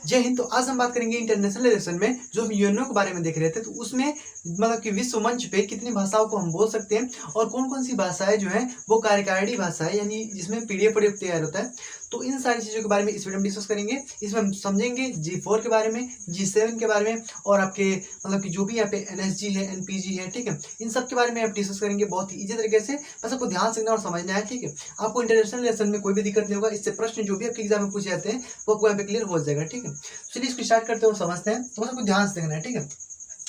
जय हिंद। तो आज हम बात करेंगे इंटरनेशनल रिलेशन में जो हम यूएनओ के बारे में देख रहे थे, तो उसमें मतलब कि विश्व मंच पे कितनी भाषाओं को हम बोल सकते हैं और कौन कौन सी भाषाएं जो है वो कार्यकारिणी भाषा है, यानी जिसमें पीडीएफ तैयार होता है। तो इन सारी चीज़ों के बारे में इस वीडियो में डिस्कस करेंगे। इसमें हम समझेंगे G4 के बारे में, G7 के बारे में और आपके मतलब कि जो भी यहाँ पे NSG है, NPG है, ठीक है, इन सब के बारे में आप डिस्कस करेंगे बहुत ही ईजी तरीके से। बस आपको ध्यान से और समझना है, ठीक है। आपको इंटरनेशनल रिलेशन में कोई भी दिक्कत नहीं होगा। इससे प्रश्न जो भी आपके एग्जाम में पूछे जाते हैं वो आपको यहाँ पे क्लियर हो जाएगा, ठीक है। चलिए इसको स्टार्ट करते हैं और समझते हैं। तो बस आपको ध्यान से देखना है, ठीक है।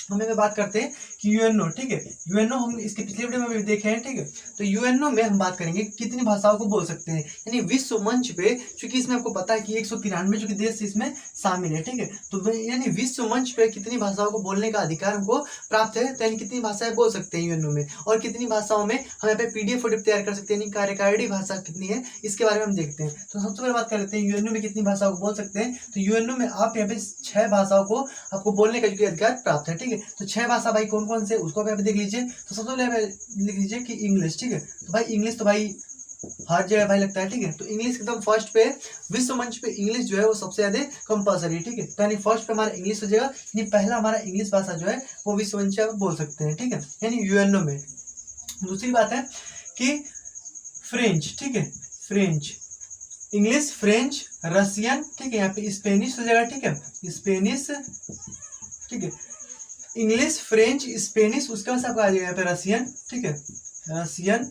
हम यहाँ बात करते हैं कि यूएनओ, ठीक है, यूएनओ हम इसके पिछले वीडियो में भी देखे हैं, ठीक है। तो यूएनओ में हम बात करेंगे कितनी भाषाओं को बोल सकते हैं, यानी विश्व मंच पे, क्योंकि इसमें आपको पता है कि 193 जो कि देश इसमें शामिल है, ठीक है। तो यानी विश्व मंच पे कितनी भाषाओं को बोलने का अधिकार हमको प्राप्त है, तो यानी कितनी भाषाएं बोल सकते हैं यूएनओ में, और कितनी भाषाओं में हम यहाँ पे पीडीएफ तैयार कर सकते हैं, यानी कार्यकारिणी भाषा कितनी है इसके बारे में हम देखते हैं। तो सबसे पहले बात कर लेते हैं यूएनओ में कितनी भाषाओं को बोल सकते हैं। तो यूएनओ में आप यहाँ पे 6 भाषाओं को आपको बोलने का जो अधिकार प्राप्त है, ठीक है। तो 6 भाषा भाई कौन कौन से उसको आप देख लीजिए। तो सबसे पहले लिख लीजिए कि इंग्लिश, ठीक है। तो भाई इंग्लिश तो भाई हर जगह भाई लगता है, ठीक है। तो इंग्लिश एकदम फर्स्ट पे, विश्व मंच पे इंग्लिश जो है वो सबसे ज्यादा कंपल्सरी, ठीक है। तो यानी फर्स्ट पे हमारा इंग्लिश हो जाएगा, यानी पहला हमारा इंग्लिश भाषा जो है वो विश्व मंच पे बोल सकते हैं, ठीक है, यानी यूएनओ में। दूसरी बात है कि फ्रेंच, ठीक है, फ्रेंच, इंग्लिश, फ्रेंच, रशियन, ठीक है, यहाँ पे स्पेनिश हो जाएगा, ठीक है, स्पेनिश, ठीक है, इंग्लिश, फ्रेंच, स्पेनिश, उसके बाद आपका आ जाएगा यहाँ पे रशियन, ठीक है, रशियन,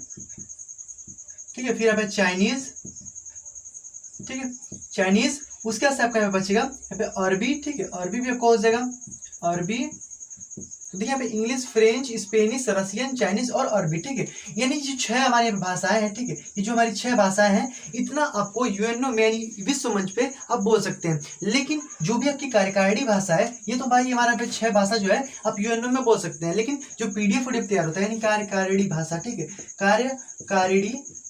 ठीक है, फिर यहाँ पे चाइनीज, ठीक है, चाइनीज, उसके बाद आपका यहाँ पे बचेगा यहाँ पे अरबी, ठीक है, अरबी भी आपको हो जाएगा, अरबी। तो देखिए यहाँ पे English, French, Spanish, Russian, Chinese और अरबी, ठीक है, यानी जो 6 हमारी भाषाएं हैं, ठीक है, ये जो हमारी 6 भाषाएं हैं, इतना आपको यूएनओ में यानी विश्व मंच पे आप बोल सकते हैं। लेकिन जो भी आपकी कार्यकारिणी भाषा है, ये तो भाई हमारा पे 6 भाषा जो है आप यूएनओ में बोल सकते हैं। लेकिन जो पीडीएफ तैयार होता है यानी कार्यकारिणी भाषा, ठीक है,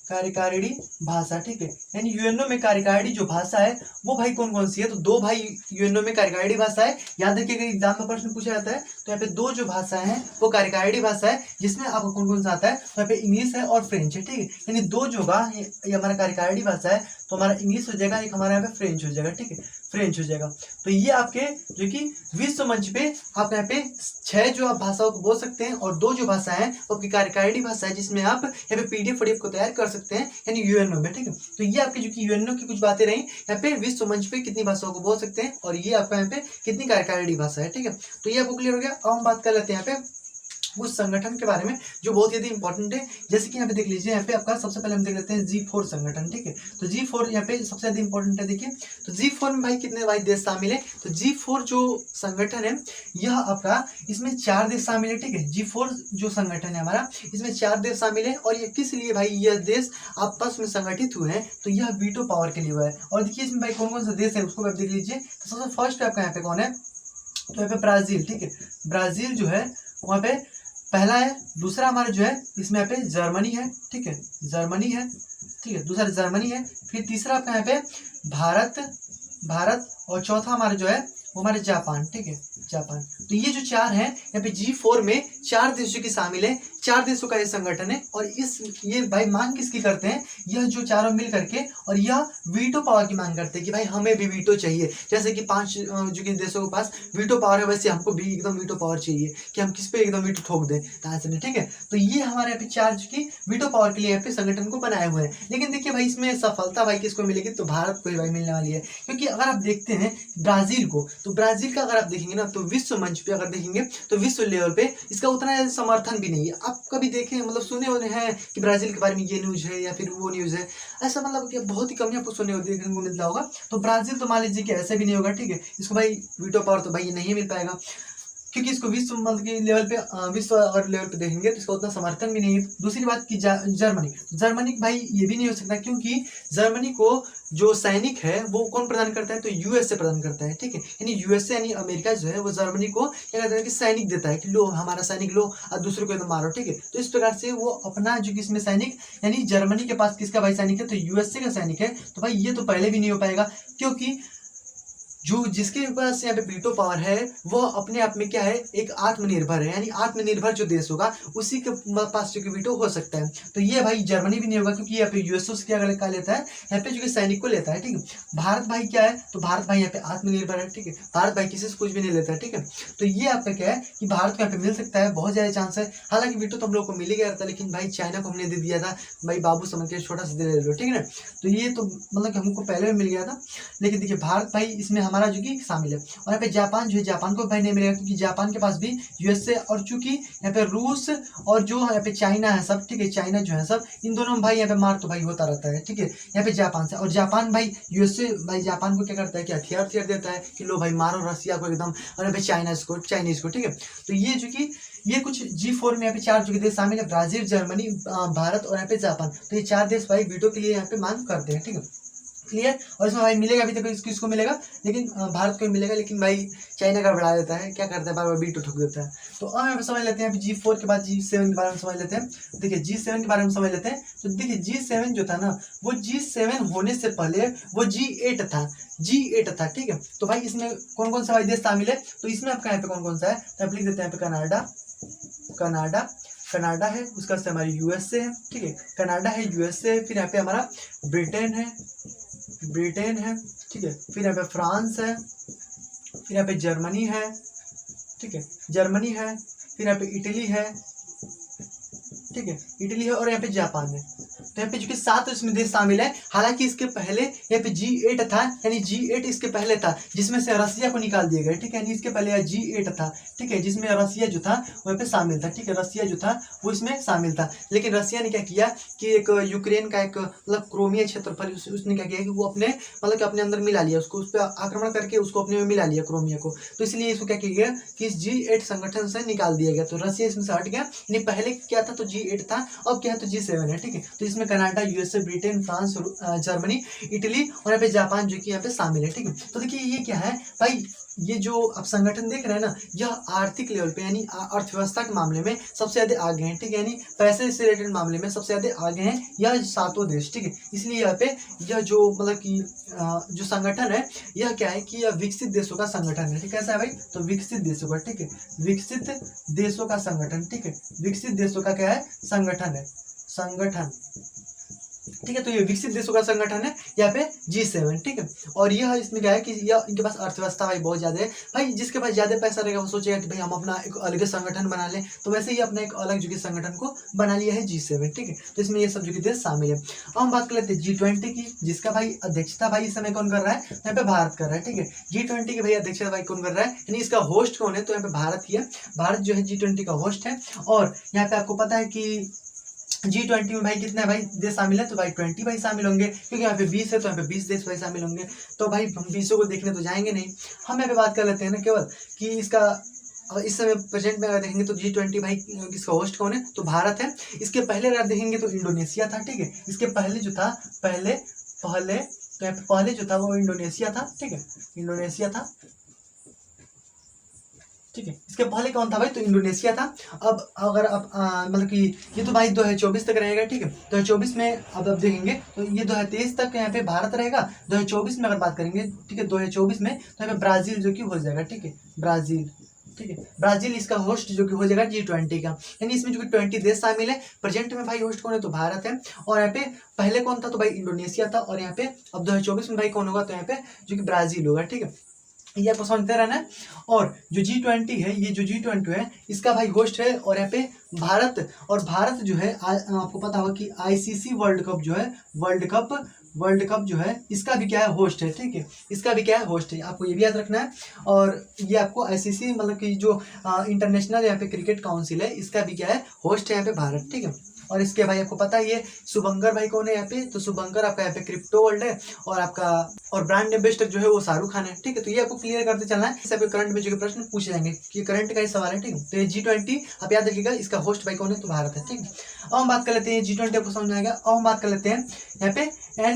कार्यकारिणी भाषा, ठीक है, यानी यूएनओ में कार्यकारिणी जो भाषा है वो भाई कौन कौन सी है। तो 2 भाई यूएनओ में कार्यकारिणी भाषा है, याद रखिएगा एग्जाम में प्रश्न पूछा जाता है। तो यहाँ पे 2 जो भाषाएं हैं वो कार्यकारिणी भाषा है, जिसमें आपको कौन कौन सा आता है। तो यहाँ पे इंग्लिश है और फ्रेंच है, ठीक है, यानी 2 जो ये हमारा कार्यकारिणी भाषा है, तो हमारा इंग्लिश हो जाएगा, एक हमारा यहाँ पे फ्रेंच हो जाएगा, ठीक है, फ्रेंच हो जाएगा। तो ये आपके जो कि विश्व मंच पे आप यहाँ पे 6 जो आप भाषाओं को बोल सकते हैं, और 2 जो भाषा है वो आपकी कार्यकारिणी भाषा है, जिसमें आप यहाँ पे पीडीएफ को तैयार कर सकते हैं, यानी यूएनओ में, ठीक है। तो ये आपकी जो कि यूएनओ की कुछ बातें रही, यहाँ पे विश्व मंच पे कितनी भाषाओं को बोल सकते हैं, और ये आपका यहाँ पे कितनी कार्यकारिणी भाषा है, ठीक है। तो ये आपको क्लियर हो गया। अब हम बात कर लेते हैं यहाँ पे उस संगठन के बारे में जो बहुत ही इंपॉर्टेंट है। जैसे कि यहाँ पे देख लीजिए, यहाँ पे आपका सबसे पहले हम देख लेते हैं G4 संगठन, ठीक है। तो G4 यहाँ पे सबसे ज्यादा इंपॉर्टेंट है। देखिए तो G4 में भाई कितने भाई देश शामिल है। तो G4 जो संगठन है यह आपका, इसमें 4 देश शामिल है, ठीक है। G4 जो संगठन है हमारा, इसमें 4 देश शामिल है, और ये किस लिए भाई यह देश आपस में संगठित हुए हैं, तो यह वीटो पावर के लिए हुआ है। और देखिए इसमें भाई कौन कौन सा देश है उसको आप देख लीजिए। तो सबसे फर्स्ट पे आपका यहाँ पे कौन है, तो यहाँ पे ब्राजील, ठीक है, ब्राजील जो है वहाँ पे पहला है। दूसरा हमारा जो है इसमें यहाँ पे जर्मनी है, ठीक है, जर्मनी है, ठीक है, दूसरा जर्मनी है। फिर तीसरा आपका यहाँ पे भारत, और चौथा हमारा जो है वो हमारे जापान, ठीक है, जापान। तो ये जो 4 हैं यहाँ पे G4 में 4 देशों की शामिल है, 4 देशों का ये संगठन है। और ये भाई मांग किसकी करते हैं, यह जो चारों मिल करके, और यह वीटो पावर की मांग करते हैं कि भाई हमें भी वीटो चाहिए। जैसे कि 5 जो कि देशों के पास वीटो पावर है, वैसे हमको भी एकदम वीटो पावर चाहिए कि हम किस पे एकदम वीटो ठोक दें, ठीक है। तो ये हमारे यहाँ पे 4 जो कि वीटो पावर के लिए यहाँ पे संगठन को बनाए हुए हैं। लेकिन देखिए भाई इसमें सफलता भाई किसको मिलेगी, तो भारत को ही भाई मिलने वाली है। क्योंकि अगर आप देखते हैं ब्राजील को, तो ब्राजील का अगर आप देखेंगे ना, तो विश्व मंच पे अगर देखेंगे तो विश्व लेवल पे इसका उतना समर्थन भी नहीं है। आप कभी देखें, मतलब सुने होने हैं कि ब्राजील के बारे में ये न्यूज है या फिर वो न्यूज है, ऐसा मतलब कि बहुत ही कम आपको सुनने को देखने को मिलता होगा। तो ब्राजील तो मान लीजिए कि ऐसे भी नहीं होगा, ठीक है, इसको भाई वीटो पावर तो भाई नहीं मिल पाएगा, क्योंकि इसको विश्व मतलब के लेवल पे, विश्व अगर लेवल पे देखेंगे तो इसका उतना समर्थन भी नहीं है। दूसरी बात की जर्मनी भाई ये भी नहीं हो सकता, क्योंकि जर्मनी को जो सैनिक है वो कौन प्रदान करता है, तो यूएसए प्रदान करता है, ठीक है, यानी यूएसए यानी अमेरिका जो है वो जर्मनी को क्या कहता है कि सैनिक देता है, कि लो हमारा सैनिक लो और दूसरे को एकदम मारो, ठीक है। तो इस प्रकार से वो अपना जो किसमें सैनिक, यानी जर्मनी के पास किसका भाई सैनिक है, तो यूएसए का सैनिक है। तो भाई ये तो पहले भी नहीं हो पाएगा, क्योंकि जो जिसके पास यहाँ पे वीटो पावर है वह अपने आप में क्या है, एक आत्मनिर्भर है, यानी आत्मनिर्भर जो देश होगा उसी के पास जो कि वीटो हो सकता है। तो ये भाई जर्मनी भी नहीं होगा, क्योंकि यहाँ पे यूएसओ से क्या लेता है, यहाँ पे जो कि सैनिक को लेता है, ठीक है। भारत भाई क्या है, तो भारत भाई यहाँ पे आत्मनिर्भर है, ठीक है। भारत भाई किसी से कुछ भी नहीं लेता है, ठीक है। तो ये आपका क्या है कि भारत को यहाँ पे मिल सकता है, बहुत ज्यादा चांस है। हालांकि वीटो तो हम लोग को मिल ही गया था, लेकिन भाई चाइना को हमने दे दिया था, भाई बाबू समझ के छोटा सा दे लो, ठीक है ना। तो ये तो मतलब कि हमको पहले भी मिल गया था, लेकिन देखिए भारत भाई इसमें हमारा जो कि शामिल है। और यहाँ पे जापान जो है, जापान को भाई नहीं मिलेगा, क्योंकि जापान के पास भी यूएसए, और चूंकि यहाँ पे रूस और जो यहाँ पे चाइना है सब, ठीक है, चाइना जो है सब, इन दोनों में भाई यहाँ पे मार तो भाई होता रहता है, ठीक है। यहाँ पे जापान से, और जापान भाई यूएसए भाई जापान को क्या करता है कि हथियार देता है कि लो भाई मारो रसिया को एकदम, और यहाँ पे चाइनीज को, ठीक है। तो ये जो कि ये कुछ G4 में यहाँ पे 4 जो देश शामिल है, ब्राजील, जर्मनी, भारत और यहाँ पे जापान। तो ये 4 देश भाई वीटो के लिए यहाँ पे मांग करते हैं, ठीक है, क्लियर। और इसमें भाई मिलेगा अभी तक किसको मिलेगा, लेकिन भारत को मिलेगा, लेकिन भाई चाइना का बढ़ा देता है, क्या करता है, बार बार वीटो ठोक देता है। तो अब यहाँ पे समझ लेते हैं, G4 के बाद G7 के बारे में समझ लेते हैं। देखिए G7 के बारे में समझ लेते हैं। तो देखिए G7 जो था ना, वो G7 होने से पहले वो G8 था, ठीक है। तो भाई इसमें कौन कौन सा भाई देश शामिल है, तो इसमें आपका यहाँ पे कौन कौन सा है, तो आप लिख देते हैं यहाँ पे कनाडा है, उसका से हमारी यूएसए है, ठीक है, कनाडा है, यूएसए है, फिर यहाँ पे हमारा ब्रिटेन है, ठीक है, फिर यहाँ पे फ्रांस है, फिर यहाँ पे जर्मनी है, ठीक है, फिर यहाँ पे इटली है, ठीक है, और यहाँ पे जापान है। तो यहाँ पे जो कि 7 इसमें देश शामिल है। हालांकि इसके पहले यहाँ पे G8 था, यानी G8 इसके पहले था, जिसमें से रसिया को निकाल दिया गया, ठीक है, यानी इसके पहले G8 था, ठीक है, जिसमें रसिया जो था वहाँ पे शामिल था, ठीक है, रसिया जो था वो इसमें शामिल था। लेकिन रसिया ने क्या किया कि एक यूक्रेन का एक मतलब क्रोमिया क्षेत्रफल उसने क्या किया कि वो अपने मतलब कि अपने अंदर मिला लिया, उसको उस पर आक्रमण करके उसको अपने में मिला लिया क्रोमिया को। तो इसलिए इसको क्या किया गया कि इस G8 संगठन से निकाल दिया गया। तो रसिया इसमें से हट गया, यानी पहले क्या था, तो G8 था, अब क्या है, तो G7 है, ठीक है। तो इसमें Canada, USA, Britain, France, Germany, Italy और यहाँ पे जापान जो कि यहाँ पे शामिल है, ठीक है। तो देखिए ये क्या है भाई, ये जो आप संगठन देख रहे हैं ना, यह आर्थिक लेवल पे यानी अर्थव्यवस्था के मामले में सबसे ज्यादा आगे हैं, ठीक है, यानी पैसे से रिलेटेड मामले में सबसे ज्यादा आगे हैं यह 7 देश, ठीक है। इसलिए यहाँ पे यह जो मतलब कि जो संगठन है, यह क्या है कि यह विकसित देशों का संगठन है, ठीक है, ऐसा है भाई। तो विकसित देशों का, ठीक है, विकसित देशों का संगठन, ठीक है, विकसित देशों का क्या है, संगठन, ठीक है। तो ये विकसित देशों का संगठन है यहाँ पे G7, ठीक है। और यह इसमें क्या है कि यह इनके पास अर्थव्यवस्था भाई बहुत ज्यादा है भाई, जिसके पास ज्यादा पैसा रहेगा वो सोचेगा कि भाई हम अपना एक अलग संगठन बना लें, तो वैसे ही अपना एक अलग जो कि संगठन को बना लिया है G7, ठीक है। तो इसमें ये सब जो कि देश शामिल है। अब हम बात कर लेते हैं G20 की, जिसका भाई अध्यक्षता भाई इस समय कौन कर रहा है, यहाँ पे भारत कर रहा है, ठीक है। G20 की भाई अध्यक्षता भाई कौन कर रहा है, यानी इसका होस्ट कौन है, तो यहाँ पे भारत ही है, भारत जो है G20 का होस्ट है। और यहाँ पे आपको पता है कि G20 में भाई कितने भाई देश शामिल है, तो भाई 20 भाई शामिल होंगे, क्योंकि यहाँ पे 20 है तो यहाँ पे 20 देश भाई शामिल होंगे। तो भाई हम 20 को देखने तो जाएंगे नहीं, हम यहाँ पे बात कर लेते हैं ना केवल कि इसका इस समय प्रेजेंट में अगर देखेंगे तो G20 भाई इसका होस्ट कौन है, तो भारत है। इसके पहले अगर देखेंगे तो इंडोनेशिया था, ठीक है, इसके पहले जो था पहले जो था वो इंडोनेशिया था, ठीक है, इंडोनेशिया था, ठीक है। इसके पहले कौन था भाई, तो इंडोनेशिया था। अब अगर आप मतलब कि ये तो भाई 2024 तक रहेगा, ठीक है। 2024 में अब देखेंगे तो ये 2023 तक यहाँ पे भारत रहेगा। 2024 में अगर बात करेंगे, ठीक है, 2024 में तो यहाँ पे ब्राजील जो कि हो जाएगा, ठीक है, ब्राजील, ठीक है, ब्राजील इसका होस्ट जो कि हो जाएगा G20 का, यानी इसमें जो कि 20 देश शामिल है। प्रेजेंट में भाई होस्ट कौन है, तो भारत है। और यहाँ पे पहले कौन था, तो भाई इंडोनेशिया था। और यहाँ पे अब 2024 में भाई कौन होगा, तो यहाँ पे जो कि ब्राजील होगा, ठीक है, ये आपको समझते रहना है। और जो G20 है, ये जो G20 है इसका भाई होस्ट है। और यहाँ पे भारत, और भारत जो है आपको पता होगा कि ICC वर्ल्ड कप जो है, वर्ल्ड कप जो है इसका भी क्या है, होस्ट है, ठीक है, इसका भी क्या है, होस्ट है, आपको ये भी याद रखना है। और ये आपको ICC मतलब कि जो इंटरनेशनल यहाँ पे क्रिकेट काउंसिल है, इसका भी क्या है, होस्ट है यहाँ पे भारत, ठीक है। और इसके भाई आपको पता ही है शुभंकर भाई कौन है यहाँ पे, तो शुभंकर आपका यहाँ पे क्रिप्टो वर्ल्ड है। और आपका और ब्रांड एम्बेसडर जो है वो शाहरुख खान है, ठीक है। तो ये आपको क्लियर करते चलना है, इस करंट में जो प्रश्न पूछे जाएंगे कि करंट का ही सवाल है, ठीक है। तो ये G20 आप याद रखिएगा, इसका होस्ट भाई कौन है, तो भारत है, ठीक है। अब हम बात कर लेते हैं G20 आपको समझ में आएगा। अब हम बात कर लेते हैं यहाँ पे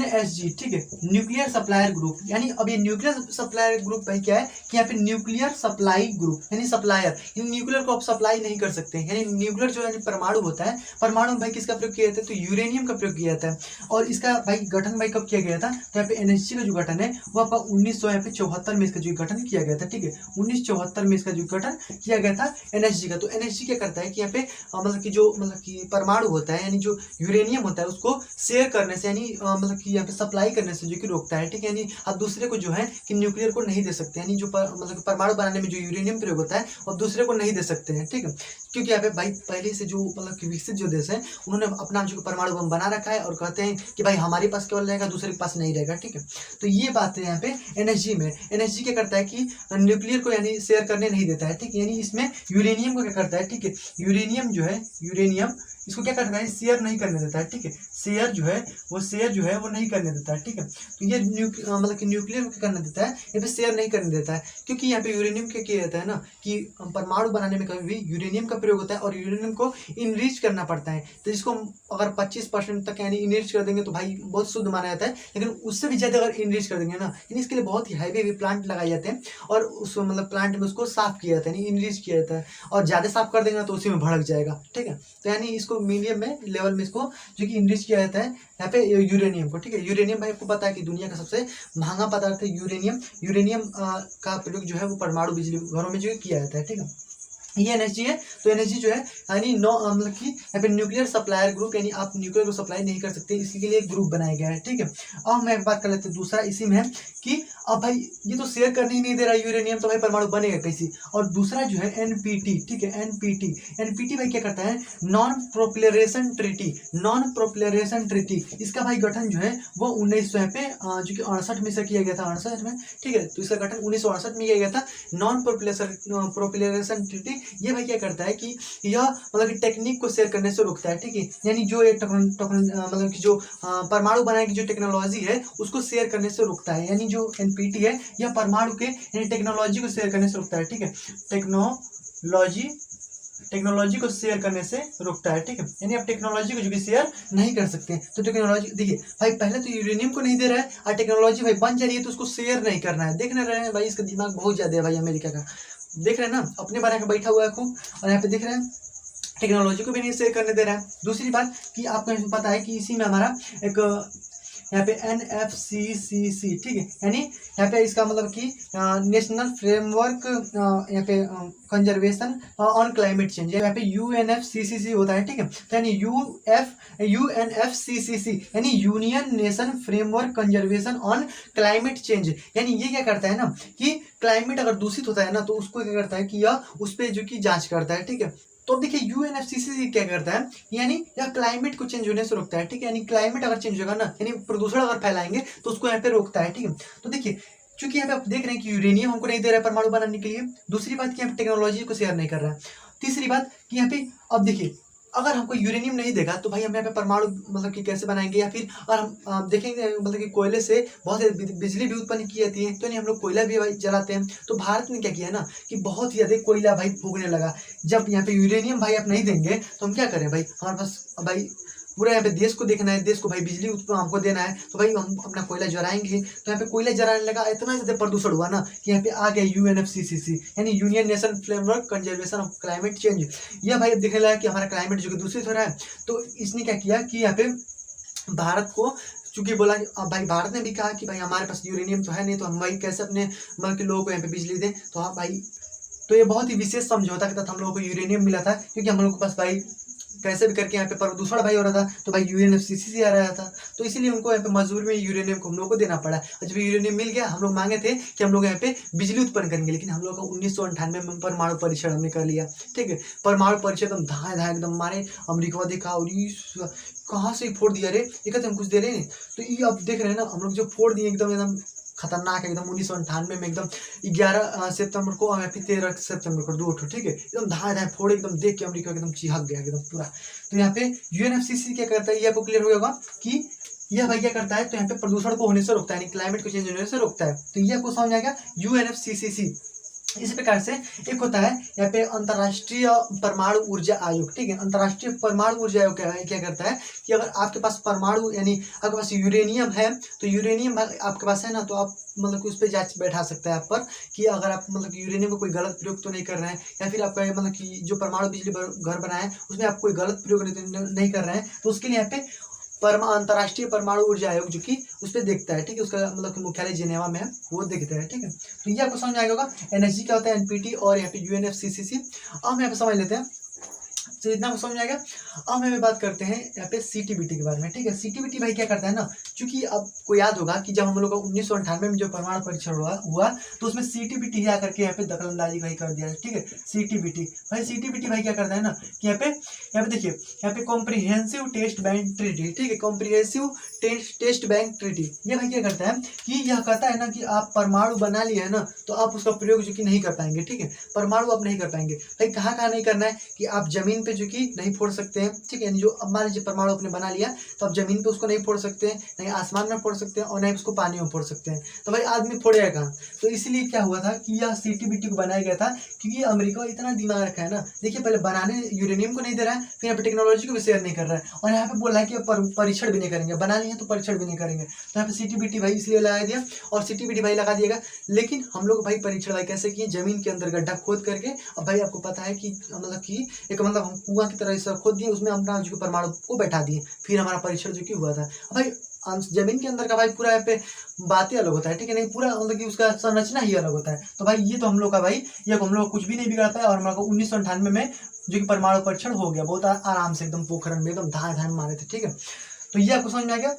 NSG, ठीक है, न्यूक्लियर सप्लायर ग्रुप। यानी अब ये न्यूक्लियर सप्लायर ग्रुप भाई क्या है कि यहाँ पे न्यूक्लियर सप्लाई ग्रुप यानी सप्लायर, इन न्यूक्लियर को आप सप्लाई नहीं कर सकते। यानी न्यूक्लियर जो है परमाणु होता है, परमाणु में भाई किसका प्रयोग किया जाता है, तो यूरेनियम का प्रयोग किया जाता है। और इसका भाई गठन भाई कब किया गया था, तो यहाँ पे NSG का जो गठन है वो आपका 1974 में इसका जो गठन किया गया था, ठीक है, 1974 में इसका जो गठन किया गया था NSG का। तो NSG क्या करता है कि यहाँ पे मतलब कि जो मतलब कि परमाणु होता है यानी जो यूरेनियम होता है उसको शेयर करने से यानी मतलब कि यहाँ पे सप्लाई करने से जो कि रोकता है, ठीक है। यानी आप दूसरे को जो है कि न्यूक्लियर को नहीं दे सकते, यानी जो मतलब परमाणु बनाने में जो यूरेनियम प्रयोग होता है और दूसरे को नहीं दे सकते हैं, ठीक है। क्योंकि यहाँ पे भाई पहले से जो मतलब कि विकसित जो देश है उन्होंने अपना जो परमाणु बम बना रखा है और कहते हैं कि भाई हमारे पास केवल रहेगा, दूसरे के पास नहीं रहेगा, ठीक है। तो ये बात है यहाँ पे NSG में। NSG क्या करता है कि न्यूक्लियर को यानी शेयर करने नहीं देता है, ठीक है। यानी इसमें यूरेनियम को क्या करता है, ठीक है, यूरेनियम जो है, यूरेनियम इसको क्या करता है, शेयर नहीं करने देता है, ठीक है। शेयर जो है वो नहीं करने देता है, ठीक है। तो ये मतलब कि न्यूक्लियर को क्या करने देता है, यहाँ पे शेयर नहीं करने देता है। क्योंकि यहाँ पे यूरेनियम क्या किया जाता है ना कि परमाणु बनाने में कभी भी यूरेनियम का प्रयोग होता है और यूरेनियम को इनरिच करना पड़ता है। तो इसको अगर 25% तक यानी इनरिच कर देंगे तो भाई बहुत शुद्ध माना जाता है, लेकिन उससे भी ज़्यादा अगर इनरिच कर देंगे ना, यानी इसके लिए बहुत ही हैवी प्लांट लगाए जाते हैं और उस मतलब प्लांट में उसको साफ किया जाता है, यानी इनरिच किया जाता है। और ज़्यादा साफ कर देंगे ना तो उसी में भड़क जाएगा, ठीक है। तो यानी इसको मीडियम में लेवल में इसको जो कि इनरिच किया जाता है यहाँ पे यूरेनियम को, ठीक है। यूरेनियम भाई आपको पता है कि दुनिया का सबसे महंगा पदार्थ है यूरेनियम। यूरेनियम का प्रयोग जो है वो परमाणु बिजली घरों में जो है किया जाता है, ठीक है। ये NSG है। तो NSG जो है यानी मतलब कि यहाँ पे न्यूक्लियर सप्लायर ग्रुप, यानी आप न्यूक्लियर को सप्लाई नहीं कर सकते, इसी के लिए एक ग्रुप बनाया गया है, ठीक है। अब हम एक बात कर लेते हैं दूसरा इसी में है कि अब भाई ये तो शेयर करने ही नहीं दे रहा यूरेनियम, तो भाई परमाणु बनेगा कैसे। और दूसरा जो है NPT, ठीक है, NPT भाई क्या करता है, नॉन प्रोपलेरेशन ट्रीटी, नॉन प्रोपलेरेशन ट्रीटी। इसका भाई गठन जो है वो 1900 पे जो कि 68 में से किया गया था, 68 में, ठीक है। तो इसका गठन 1968 में किया गया था, नॉन प्रोपलेरेशन ट्रीटी। ये भाई क्या करता है कि यह मतलब कि टेक्निक को शेयर करने से रोकता है, ठीक है। यानी जो ये मतलब कि जो परमाणु बनाने की जो टेक्नोलॉजी है उसको शेयर करने से रोकता है। यानी जो NPT है यह परमाणु के यानी टेक्नोलॉजी को शेयर करने से रोकता है, ठीक है। टेक्नोलॉजी को शेयर करने से रोकता है, ठीक है। यानी आप टेक्नोलॉजी को जो कि शेयर नहीं कर सकते। तो टेक्नोलॉजी देखिए भाई पहले तो यूरेनियम को नहीं दे रहा है और टेक्नोलॉजी भाई बन जा रही है तो उसको शेयर नहीं करना है। देखने रहे हैं भाई इसका दिमाग बहुत ज्यादा है भाई अमेरिका का, देख रहे हैं ना, अपने बारे में बैठा हुआ है खूब, और यहाँ पे देख रहे हैं टेक्नोलॉजी को भी नहीं शेयर करने दे रहा है। दूसरी बात कि आपको पता है कि इसी में हमारा एक यहाँ पे NFCCC, ठीक है, यानी यहाँ पे इसका मतलब कि नेशनल फ्रेमवर्क यहाँ पे कंजर्वेशन ऑन क्लाइमेट चेंज, यहाँ पे UNFCCC होता है, ठीक है। तो यानी UNFCCC यानी union nation framework conservation on climate change. यानी ये क्या करता है ना कि क्लाइमेट अगर दूषित होता है ना तो उसको क्या करता है कि यह उस पर जो कि जांच करता है, ठीक है। तो देखिए UNFCCC क्या करता है, यानी यह क्लाइमेट को चेंज होने से रोकता है, ठीक है। यानी क्लाइमेट अगर चेंज होगा ना, यानी प्रदूषण अगर फैलाएंगे तो उसको यहाँ पे रोकता है, ठीक है। तो देखिए चूंकि यहाँ पे आप देख रहे हैं कि यूरेनियम हमको नहीं दे रहा है परमाणु बनाने के लिए। दूसरी बात कि यहाँ पे टेक्नोलॉजी को शेयर नहीं कर रहा है। तीसरी बात कि यहाँ पे अब देखिए अगर हमको यूरेनियम नहीं देगा तो भाई हम यहाँ पे परमाणु मतलब कि कैसे बनाएंगे, या फिर अगर हम देखेंगे मतलब कि कोयले से बहुत बिजली भी उत्पन्न की जाती है, तो नहीं हम लोग कोयला भी भाई जलाते हैं। तो भारत ने क्या किया ना कि बहुत ही अधिक कोयला भाई फूकने लगा। जब यहाँ पे यूरेनियम भाई आप नहीं देंगे तो हम क्या करें भाई, हमारे पास भाई पूरा यहाँ पे देश को देखना है, देश को भाई बिजली उत्पन्न हमको देना है, तो भाई हम अपना कोयला जलाएंगे। तो यहाँ पे कोयला जलाने लगा, इतना ज़्यादा प्रदूषण हुआ ना कि यहाँ पे आ गया UNFCCC यानी union nation framework conservation of climate change. यह भाई अब दिखने लगा कि हमारा क्लाइमेट जो कि दूषित हो रहा है। तो इसने क्या किया कि यहाँ पे भारत को चूंकि बोला कि अब भाई भारत ने भी कहा कि भाई हमारे पास यूरेनियम तो है नहीं, तो हम भाई कैसे अपने मतलब के लोगों को यहाँ पे बिजली दें। तो हाँ भाई, तो ये बहुत ही विशेष समझौता के तहत हम लोगों को यूरेनियम मिला था, क्योंकि हम लोग के पास भाई कैसे भी करके यहाँ पे प्रदूषण भाई हो रहा था, तो भाई UNFCCC आ रहा था, तो इसीलिए उनको यहाँ पे मजबूरी में यूरेनियम को हम लोग को देना पड़ा। और जब यूरेनियम मिल गया, हम लोग मांगे थे कि हम लोग यहाँ पे बिजली उत्पन्न करेंगे, लेकिन हम लोग का 1998 में परमाणु परीक्षण हमने कर लिया, ठीक है। परमाणु परीक्षण एकदम धाए धाए एकदम मारे, अमेरिका देखा और कहाँ से फोड़ दिया रे, एक हम कुछ दे रहे हैं। तो ये अब देख रहे हैं ना, हम लोग जो फोड़ दिए एकदम खतरनाक है, एकदम 1998 में एकदम 11 सितंबर को या फिर 13 सितंबर को 2 ठो, ठीक है, एकदम धाए धाए फोड़े, एकदम देख के अमेरिका एकदम चिहक गया एकदम पूरा। तो यहाँ पे UNFCCC क्या करता है, ये आपको क्लियर हो होगा कि यह भाई क्या करता है, तो यहाँ पे प्रदूषण को होने से रोकता है, यानी क्लाइमेट को चेंज होने से रोकता है। तो ये आपको समझ आ गया UNFCCC। इसी प्रकार से एक होता है यहाँ पे अंतर्राष्ट्रीय परमाणु ऊर्जा आयोग, ठीक है। अंतर्राष्ट्रीय परमाणु ऊर्जा आयोग क्या करता है कि अगर आपके पास परमाणु यानी आपके पास यूरेनियम है, तो यूरेनियम आपके पास है ना, तो आप मतलब कि उस पर जांच बैठा सकते हैं आप पर कि अगर आप मतलब कि यूरेनियम का कोई गलत प्रयोग तो नहीं कर रहे हैं, या फिर आपका मतलब कि जो परमाणु बिजली घर बनाए हैं उसमें आप कोई गलत प्रयोग नहीं कर रहे हैं, तो उसके लिए यहाँ पे अंतर्राष्ट्रीय परमाणु ऊर्जा आयोग जो कि उस पर देखता है, ठीक है। उसका मतलब मुख्यालय जिनेवा में है, वो देखता है, ठीक है। तो ये आपको समझ में आएगा होगा एनएसजी क्या होता है, एनपीटी और यहाँ पे यूएनएफसीसीसी। अब हम यहाँ पे समझ लेते हैं, तो इतना आपको समझ आएगा। अब हमें बात करते हैं यहाँ पे सीटीबीटी के बारे में, ठीक है। सीटीबीटी भाई क्या करता है ना, क्योंकि आपको याद होगा कि जब हम लोग का 1998 में जो परमाणु परीक्षण हुआ तो उसमें सीटीबीटी ही आकर के यहाँ पे दखलंदाजी भाई कर दिया है, ठीक है। सीटीबीटी भाई क्या करता है ना कि यहाँ पे देखिए, यहाँ पे कॉम्प्रिहेंसिव टेस्ट बैंक ट्रीटी, ठीक है। कॉम्प्रिहेंसिव टेस्ट बैंक ट्रीटी ये भाई क्या करता है कि यह कहता है ना कि आप परमाणु बना लिए है ना, तो आप उसका प्रयोग जो कि नहीं कर पाएंगे, ठीक है। परमाणु आप नहीं कर पाएंगे भाई। कहाँ नहीं करना है कि आप जमीन पे जो कि नहीं फोड़ सकते हैं, ठीक है। यानी जो अब मान लीजिए परमाणु आपने बना लिया, तो आप जमीन पे उसको नहीं फोड़ सकते हैं, नहीं आसमान में फोड़ सकते हैं, और नहीं उसको पानी में फोड़ सकते हैं। तो भाई आदमी फोड़ेगा कहाँ? तो इसलिए क्या हुआ था कि यह सीटीबीटी को बनाया गया था, क्योंकि अमेरिका इतना दिमाग रखा है ना। देखिए पहले बनाने यूरेनियम को नहीं दे रहा है, फिर यहाँ पे टेक्नोलॉजी को भी शेयर नहीं कर रहा है, और यहाँ पे बोल रहा है कि परीक्षण भी नहीं करेंगे, बना लिए तो परीक्षण भी नहीं करेंगे। तो यहाँ पे सीटीबीटी भाई इसलिए लगा दिया, और सीटीबीटी भाई लगा दिएगा। लेकिन हम लोग भाई परीक्षण भाई कैसे किए, जमीन के अंदर गड्ढा खोद करके। अब भाई आपको पता है कि मतलब कि एक मतलब हम कुआं की तरह सब खोद दिए, उसमें अपना जो परमाणु को बैठा दिए, फिर हमारा परीक्षण जो कि हुआ था। भाई जमीन के अंदर का भाई पूरा यहाँ पे बातें अलग होता है, ठीक है। नहीं पूरा मतलब कि उसका संरचना ही अलग होता है। तो भाई ये तो हम लोग का भाई ये हम लोग कुछ भी नहीं बिगाड़ पाया, और हमारा 1998 में जो कि परमाणु परीक्षण हो गया, बहुत आराम से एकदम पोखरण में एकदम धान मारे थे, ठीक है। तो ये आपको समझ में आ गया।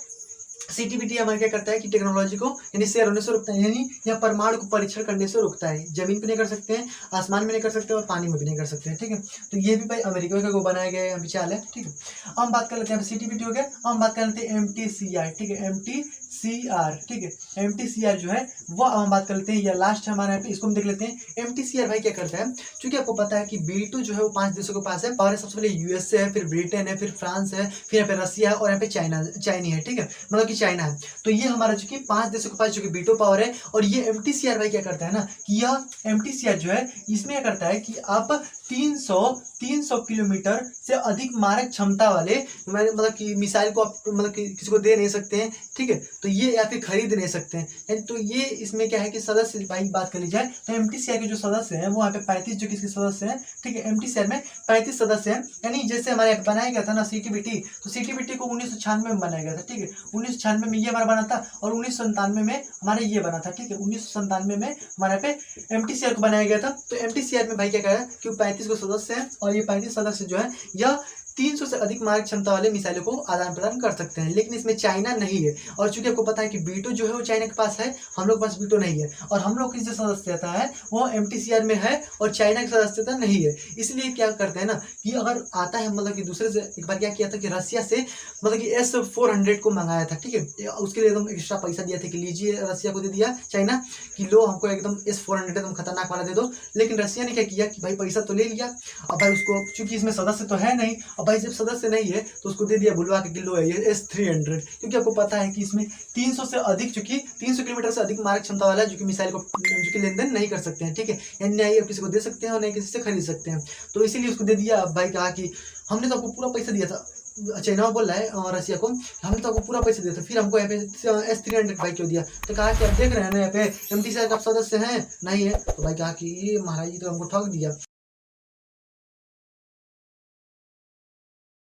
सीटीबीटी हमारे क्या करता है कि टेक्नोलॉजी को यानी शेयर होने से रोकता है, यानी यह परमाणु को परीक्षण करने से रोकता है। जमीन पे नहीं कर सकते हैं, आसमान में नहीं कर सकते, और पानी में भी नहीं कर सकते हैं, ठीक है। तो ये भी भाई अमेरिका का बनाया गया विचार है, ठीक है। अब हम बात कर लेते हैं, सीटीबीटी हो गया। अब हम बात कर लेते हैं एमटीसीआर, ठीक है। एमटीसीआर, ठीक है। एमटीसीआर जो है वो हम बात कर लेते हैं, या लास्ट हमारे यहाँ पे इसको हम देख लेते हैं। एमटीसीआर भाई क्या करता है, क्योंकि आपको पता है कि B2 जो है वो 5 देशों के पास है, और सबसे पहले यूएसए है, फिर ब्रिटेन है, फिर फ्रांस है, फिर यहाँ पे रसिया है, और यहाँ पे चाइनी है, ठीक है। मतलब चाइना है। तो ये हमारा जो कि 5 देशों के पास जो कि वीटो पावर है। और ये एमटीसीआर भाई क्या करता है ना कि यह एमटीसीआर जो है इसमें क्या करता है कि आप 300 किलोमीटर से अधिक मारक क्षमता वाले मतलब कि मिसाइल को आप मतलब कि किसी को दे नहीं सकते हैं, ठीक है। तो ये या फिर खरीद नहीं सकते हैं। तो ये इसमें क्या है कि सदस्य भाई बात कर ली जाए तो एमटीसीआर के जो सदस्य हैं वो यहाँ पे 35 जो किसके सदस्य हैं, ठीक है। एमटीसीआर में 35 सदस्य हैं। यानी जैसे हमारे यहाँ बनाया गया था ना सीटीबीटी, तो सीटीबीटी को 1996 में बनाया गया था, ठीक है। 1996 में ये हमारा बना था, और 1997 में हमारे ये बना था, ठीक है। 1997 में हमारे यहाँ पे एमटीसीआर को बनाया गया था। तो एमटीसीआर में भाई क्या कह रहा है कि 35 को सदस्य हैं, और ये 35 सदस्य जो है यह 300 से अधिक मारक क्षमता वाले मिसाइलों को आदान प्रदान कर सकते हैं। लेकिन इसमें चाइना नहीं है, और चूंकि आपको पता है कि B2 जो है वो चाइना के पास है, हम लोग के पास B2 नहीं है, और हम लोग की जो सदस्यता है वो एमटीसीआर में है, और चाइना की सदस्यता नहीं है। इसलिए क्या करते हैं ना कि अगर आता है मतलब कि दूसरे से, एक बार क्या किया था कि रसिया से मतलब कि S-400 को मंगाया था, ठीक है। उसके लिए एकदम एक्स्ट्रा पैसा दिया था कि लीजिए, रसिया को दे दिया चाइना कि लो हमको एकदम S-400 एकदम खतरनाक वाला दे दो। लेकिन रसिया ने क्या किया कि भाई पैसा तो ले लिया, अब भाई उसको चूंकि इसमें सदस्य तो है नहीं, अब भाई जब सदस्य नहीं है तो उसको दे दिया बुलवा के किलो है ये S-300, क्योंकि आपको पता है कि इसमें 300 से अधिक, चूंकि 300 किलोमीटर से अधिक मारक क्षमता वाला जो कि मिसाइल को जो कि लेन देन नहीं कर सकते हैं, ठीक है। यानी नहीं किसी को दे सकते हैं और नहीं किसी से खरीद सकते हैं। तो इसीलिए उसको दे दिया। अब भाई कहा कि हमने तो आपको पूरा पैसा दिया था, चाइना बोल रहा है रसिया को, हमने तो आपको पूरा पैसा दिया था, फिर हमको यहाँ पे S-300 भाई क्यों दिया? तो कहा कि आप देख रहे हैं ना यहाँ पे एमटीसीआर का सदस्य हैं नहीं है, तो भाई कहा कि महाराज जी तो हमको ठग दिया।